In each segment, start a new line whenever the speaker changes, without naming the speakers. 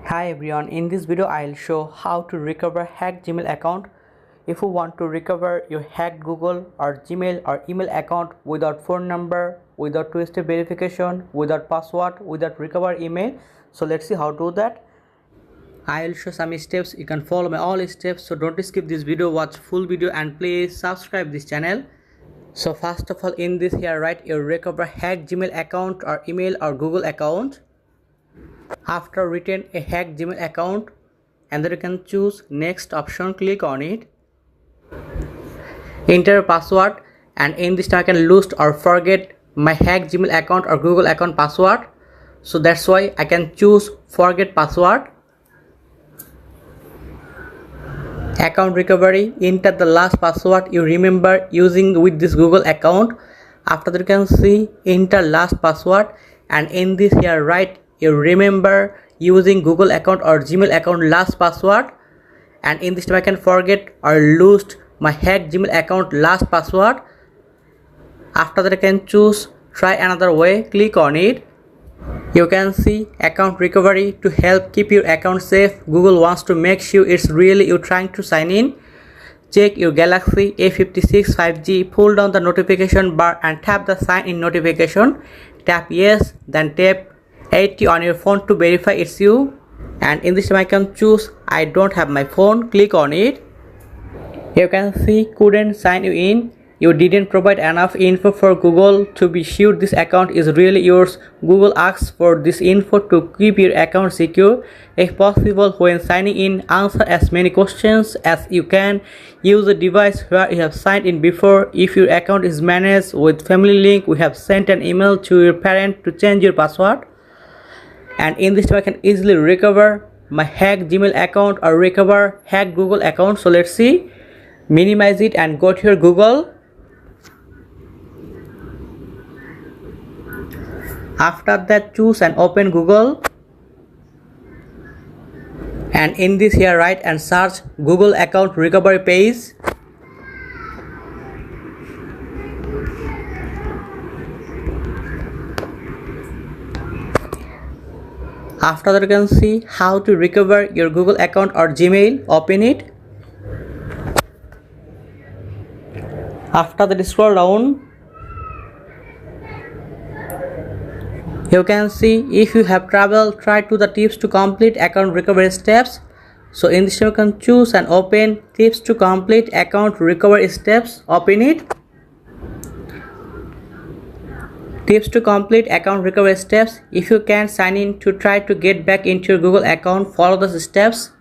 Hi everyone, in this video I'll show how to recover hacked Gmail account. If you want to recover your hacked Google or Gmail or email account without phone number, without two-step verification, without password, without recover email, so let's see how to do that. I'll show some steps. You can follow my all steps, so don't skip this video, watch full video and please subscribe this channel. So first of all, in this here write your recover hacked Gmail account or email or Google account. After written a hacked Gmail account, and then you can choose next option, click on it, enter password, and in this time I can lose or forget my hacked Gmail account or Google account password, so that's why I can choose forget password. Account recovery, enter the last password you remember using with this Google account. After that you can see enter last password, and in this here write you remember using Google account or Gmail account last password, and in this time I can forget or lose my hacked Gmail account last password. After that I can choose try another way, click on it. You can see account recovery. To help keep your account safe, Google wants to make sure it's really you trying to sign in. Check your Galaxy A56 5G, pull down the notification bar and tap the sign in notification. Tap yes, then tap 80 on your phone to verify it's you, and in this time I can choose I don't have my phone, click on it. You can see couldn't sign you in, you didn't provide enough info for Google to be sure this account is really yours. Google asks for this info to keep your account secure. If possible, when signing in, answer as many questions as you can. Use the device where you have signed in before. If your account is managed with family link, we have sent an email to your parent to change your password. And in this way I can easily recover my hacked Gmail account or recover hacked Google account. So let's see, minimize it and go to your Google. After that choose and open Google, and in this here write and search Google account recovery page. After that you can see how to recover your Google account or Gmail, open it. After that scroll down, you can see if you have trouble, try to the tips to complete account recovery steps. So in this you can choose and open tips to complete account recovery steps, open it. Tips to complete account recovery steps. If you can't sign in to try to get back into your Google account, follow the steps.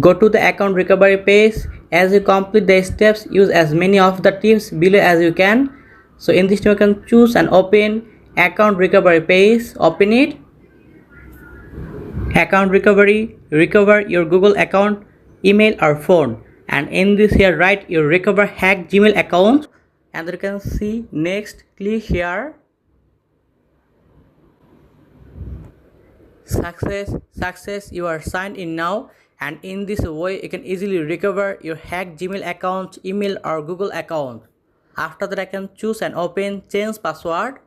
Go to the account recovery page. As you complete the steps, use as many of the tips below as you can. So in this you can choose and open account recovery page, open it. Account recovery, recover your Google account, email or phone, and in this here write your recover hacked Gmail account, and you can see next, click here. Success, you are signed in now, and in this way you can easily recover your hacked Gmail account, email or Google account. After that I can choose and open change password.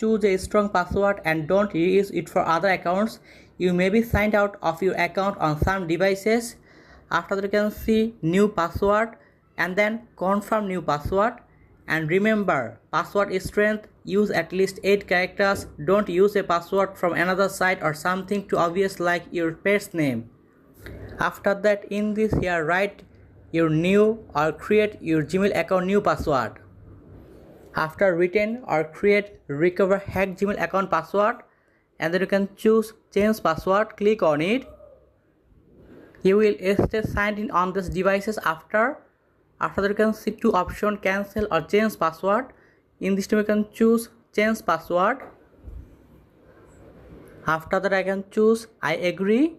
Choose a strong password and don't use it for other accounts. You may be signed out of your account on some devices. After that you can see new password and then confirm new password, and remember password is strength, use at least 8 characters. Don't use a password from another site or something too obvious like your pet's name. After that in this here write your new or create your Gmail account new password. After written or create recover hacked Gmail account password, and then you can choose change password, click on it. You will stay signed in on these devices. After that you can see two options, cancel or change password. In this time you can choose change password. After that I can choose I agree.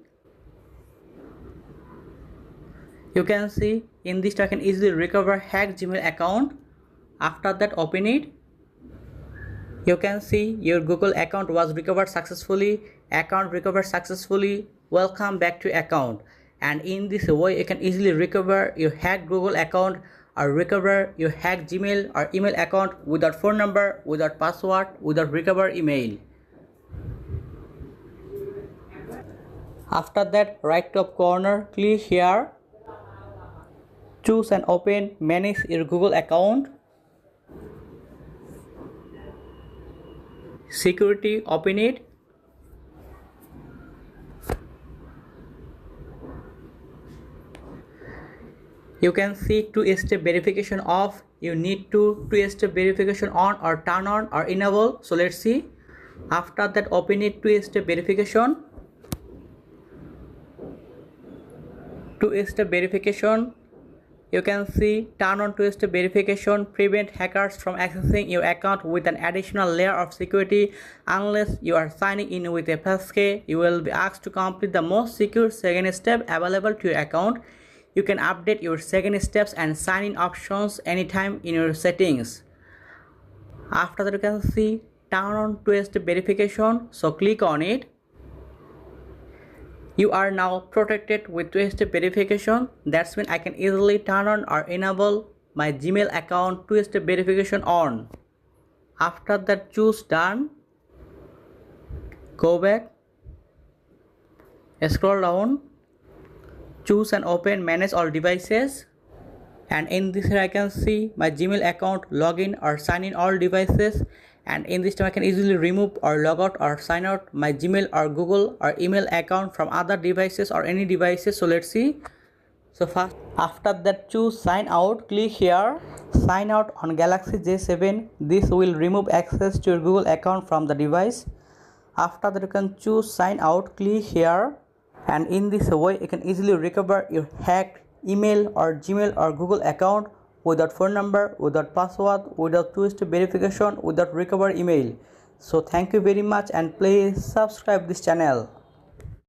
You can see in this time I can easily recover hacked Gmail account. After that open it. You can see your Google account was recovered successfully. Account recovered successfully. Welcome back to account. And in this way you can easily recover your hacked Google account or recover your hacked Gmail or email account without phone number, without password, without recover email. After that, right top corner, click here, choose and open manage your Google account. Security, open it. You can see two-step verification off. You need to two-step verification on or turn on or enable. So let's see. After that, open it, two-step verification. Two-step verification. You can see turn on two-step verification, prevent hackers from accessing your account with an additional layer of security. Unless you are signing in with a passkey, you will be asked to complete the most secure second step available to your account. You can update your second steps and sign in options anytime in your settings. After that, you can see turn on two-step verification, so click on it. You are now protected with two-step verification. That's when I can easily turn on or enable my Gmail account two-step verification on. After that, choose done. Go back. Scroll down. Choose and open manage all devices. And in this here I can see my Gmail account, login or sign in all devices. And in this time I can easily remove or log out or sign out my Gmail or Google or email account from other devices or any devices. So let's see. So first, after that, choose sign out, click here, sign out on Galaxy J7. This will remove access to your Google account from the device. After that, you can choose sign out, click here, and in this way you can easily recover your hacked email or Gmail or Google account without phone number, without password, without two-step verification, without recover email. So thank you very much and please subscribe this channel.